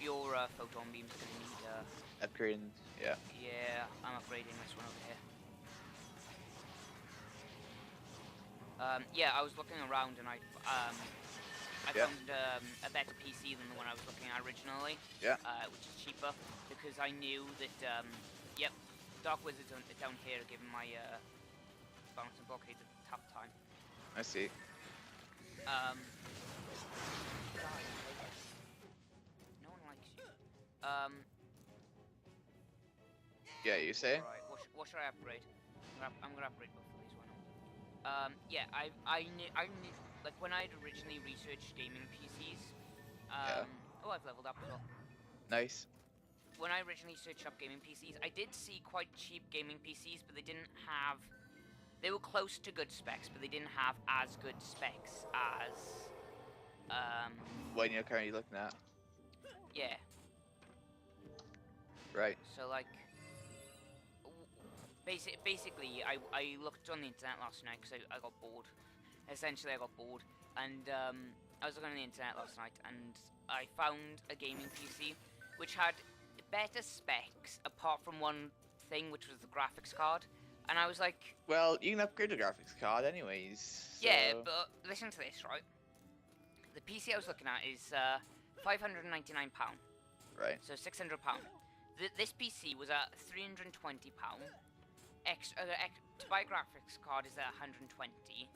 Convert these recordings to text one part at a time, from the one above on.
your photon beam's gonna need Upgrading, yeah. Yeah, I'm upgrading this one over here. Yeah, I was looking around and I found a better PC than the one I was looking at originally. Yeah. Which is cheaper because I knew that yep, Dark Wizards down here are giving my balance and blockades a tough time. I see. No one likes you. Yeah, you say? Right, what should I upgrade? I'm gonna upgrade both of these. Why not? Yeah, I knew like when I'd originally researched gaming PCs. Oh, I've leveled up as well. Nice. When I originally searched up gaming PCs, I did see quite cheap gaming PCs, but they didn't have. They were close to good specs, but they didn't have as good specs as. What you're currently looking at. Yeah. Right. So like. Basically, I looked on the internet last night because I got bored. Essentially, I got bored, and I was looking on the internet last night, and I found a gaming PC which had better specs apart from one thing, which was the graphics card. And I was like, well, you can upgrade the graphics card anyways. So... yeah, but listen to this, right? The PC I was looking at is £599. Right. So £600. This PC was at £320. To buy a graphics card is at 120.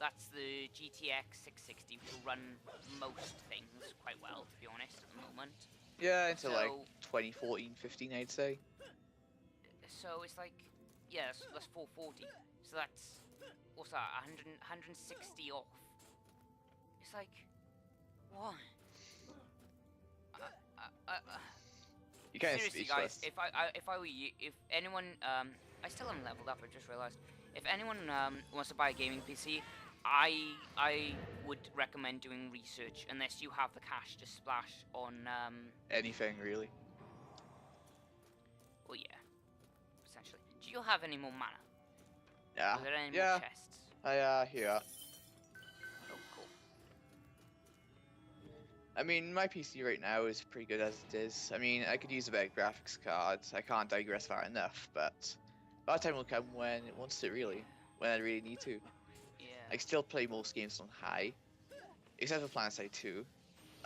That's the GTX 660, which will run most things quite well, to be honest, at the moment. Yeah, into like 2014, 15, I'd say. So it's like, yeah, that's 440. So that's, what's that, 160 off. It's like, what? You can't seriously, guys, if I were you, if anyone, I still haven't leveled up, I just realized. If anyone wants to buy a gaming PC, I would recommend doing research unless you have the cash to splash on anything really. Well, yeah, essentially. Do you have any more mana? Yeah. Are there any more chests? Yeah. Oh, cool. I mean, my PC right now is pretty good as it is. I mean, I could use a better graphics card. I can't digress far enough, but that time will come when it wants to, really. When I really need to. Yeah. I still play most games on high, except for PlanetSide 2.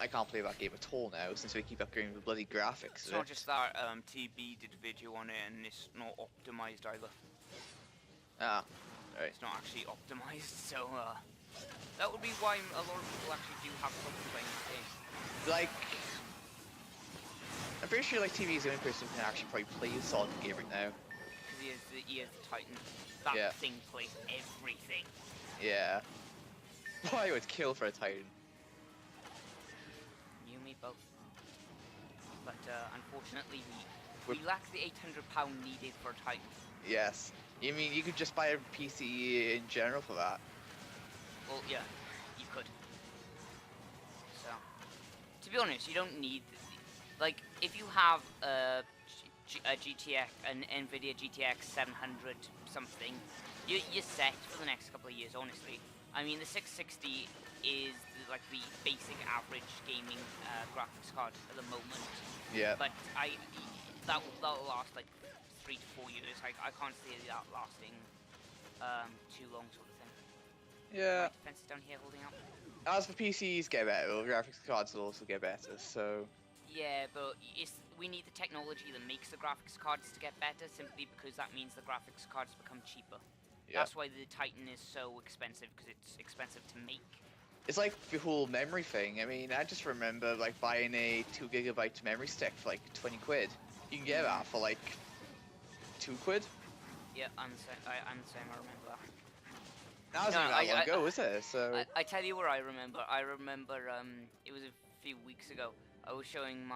I can't play that game at all now, since we keep upgrading the bloody graphics. It's not just that, TB did a video on it, and it's not optimized either. Ah, right. It's not actually optimized, so, that would be why a lot of people actually do have trouble playing this game. Like, I'm pretty sure like TV is the only person who can actually probably play a solid game right now. Because he is the Titan. That thing plays everything. Yeah. Boy, I would kill for a Titan. You and me both. But unfortunately, we lack the £800 needed for a Titan. Yes. You mean you could just buy a PC in general for that? Well, yeah, you could. So, to be honest, you don't need, like, if you have a GTX, an NVIDIA GTX 700 something, you're set for the next couple of years, honestly. I mean, the 660 is like the basic average gaming graphics card at the moment. Yeah. But that'll last like 3 to 4 years. I can't see that lasting too long, sort of thing. Yeah. My defense is down here holding up. As for PCs get better, well, graphics cards will also get better, so... Yeah, but we need the technology that makes the graphics cards to get better, simply because that means the graphics cards become cheaper. Yeah. That's why the Titan is so expensive, because it's expensive to make. It's like the whole memory thing. I mean, I just remember like buying a 2 GB memory stick for like 20 quid. You can get that for like 2 quid. Yeah, I'm the same, I remember that. That wasn't that long ago, was it? So I tell you where I remember. It was a few weeks ago. I was showing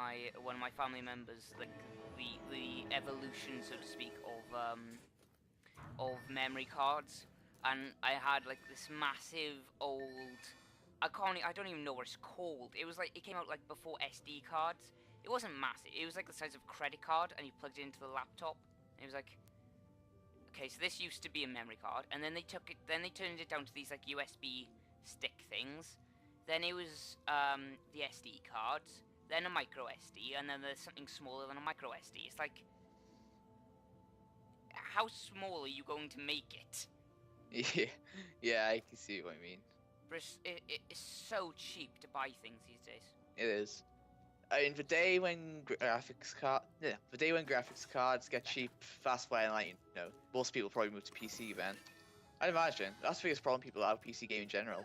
one of my family members like the evolution, so to speak, of memory cards, and I had like this massive old. I don't even know what it's called. It was like it came out like before SD cards. It wasn't massive. It was like the size of a credit card, and you plugged it into the laptop. And it was like, okay, so this used to be a memory card, and then they turned it down to these like USB stick things. Then it was the SD cards, then a micro SD, and then there's something smaller than a micro SD. It's like, how small are you going to make it? Yeah, yeah, I can see what I mean. But it's so cheap to buy things these days. It is. I mean, the day when graphics cards get cheap, that's when, like, you know, most people probably move to PC then. I'd imagine. That's the biggest problem people have with PC game in general.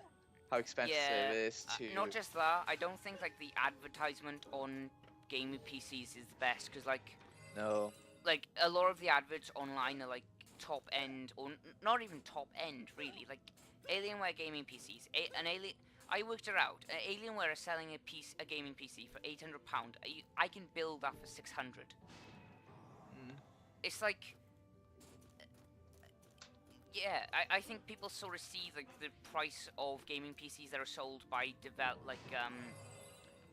How expensive Yeah, it is to... not just that, I don't think, like, the advertisement on gaming PCs is the best, because, like... No. Like, a lot of the adverts online are, like, top-end, or not even top-end, really. Like, Alienware gaming PCs. I worked it out. Alienware are selling a gaming PC for £800. I can build that for 600. It's like... Yeah, I think people sort of see, like, the price of gaming PCs that are sold by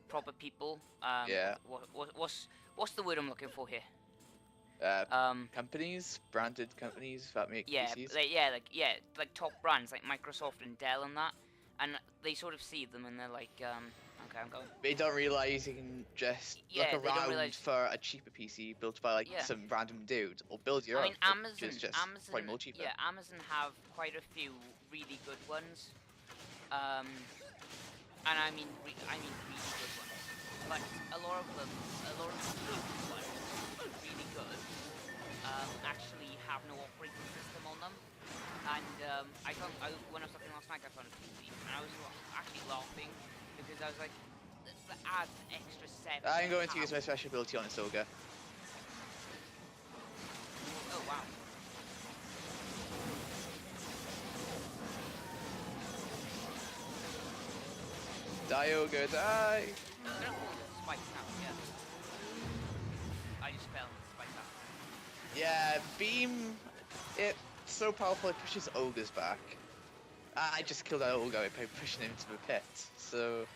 proper people. Yeah. What's the word I'm looking for here? Companies, branded companies that make PCs. Like top brands like Microsoft and Dell and that, and they sort of see them and they're like, okay, I'm going. They don't realize you can just look around for a cheaper PC built by like some random dude, or build your own. Amazon, which is just probably more cheaper. Yeah, Amazon have quite a few really good ones, and I mean really good ones. But a lot of them ones, really good, actually have no operating system on them. And when I was looking last night, I found a PC, and I was actually laughing because I was like, that adds an extra £7. I'm going to use my special ability on Isoga. Oh wow. Dioga, die! I'm gonna hold the spikes now, yeah. I just fell and spiked out. Yeah, Beam, it's so powerful it pushes ogres back. I just killed that ogre by pushing him into the pit, so...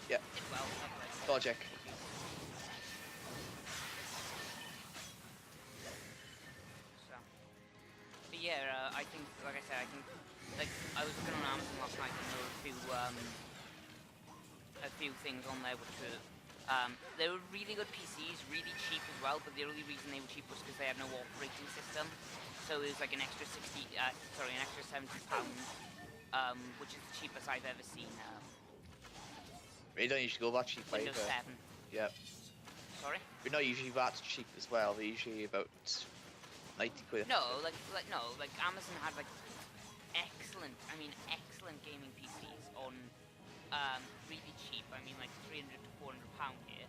Yep. Did well, Logic. So. But yeah, I think, like I said, like, I was looking on Amazon last night and there were a few things on there which were, they were really good PCs, really cheap as well, but the only reason they were cheap was because they had no operating system. So it was like an extra £70, which is the cheapest I've ever seen. They don't usually go that cheap either. Windows 7. Yep. Sorry? They're not usually that cheap as well. They're usually about 90 quid. No, like Amazon had like excellent gaming PCs on really cheap. I mean like £300 to £400 here,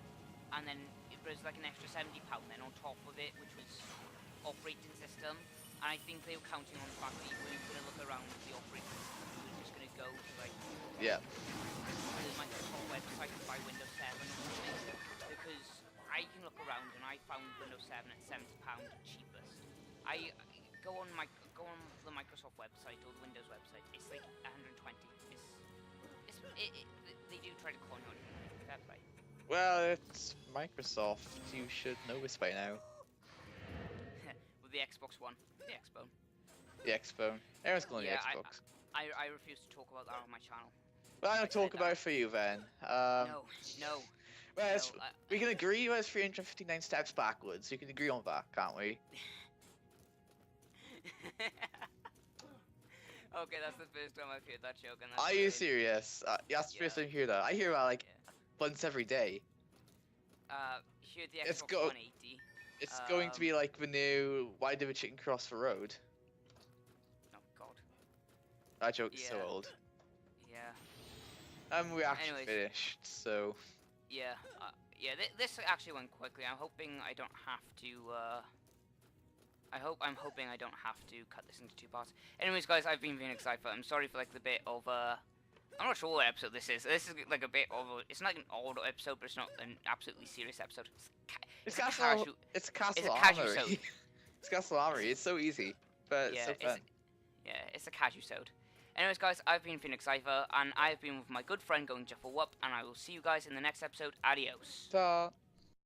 and then it was like an extra £70 then on top of it, which was operating system. And I think they were counting on the fact that when you were going to look around the operating system, you were just going to go to like the Microsoft website and buy Windows 7 or something, because I can look around and I found Windows 7 at £70 cheapest. I go on the Microsoft website or the Windows website, it's like 120. They do try to con you on it. Fair play. Well, it's Microsoft. You should know this by now. With the Xbox One, the Xbone. The Xbone. Everyone's calling the Xbox. I refuse to talk about that on my channel. Well, I'm gonna talk about it for you then. No. Well, we can agree there's 359 steps backwards. We can agree on that, can't we? Okay, that's the first time I've heard that joke. And Are you serious? Yeah, that's the first time I hear that. I hear that like once every day. Here the Xbox 180. It's going to be like the new "Why did the chicken cross the road?" Oh God. That joke is so old. Yeah. We actually finished, so. Yeah. This actually went quickly. I'm hoping I don't have to. I'm hoping I don't have to cut this into 2 parts. Anyways, guys, I've been Phoenix Cypher. I'm sorry for like the bit of I'm not sure what episode this is. This is like a bit of it's not an old episode, but it's not an absolutely serious episode. It's Castle Armoury. It's Castle Armoury. It's so easy, but it's so fun. It's a casual-sode. Anyways, guys, I've been Phoenix Cypher, and I've been with my good friend going Juffa Wup, and I will see you guys in the next episode. Adios. Ta.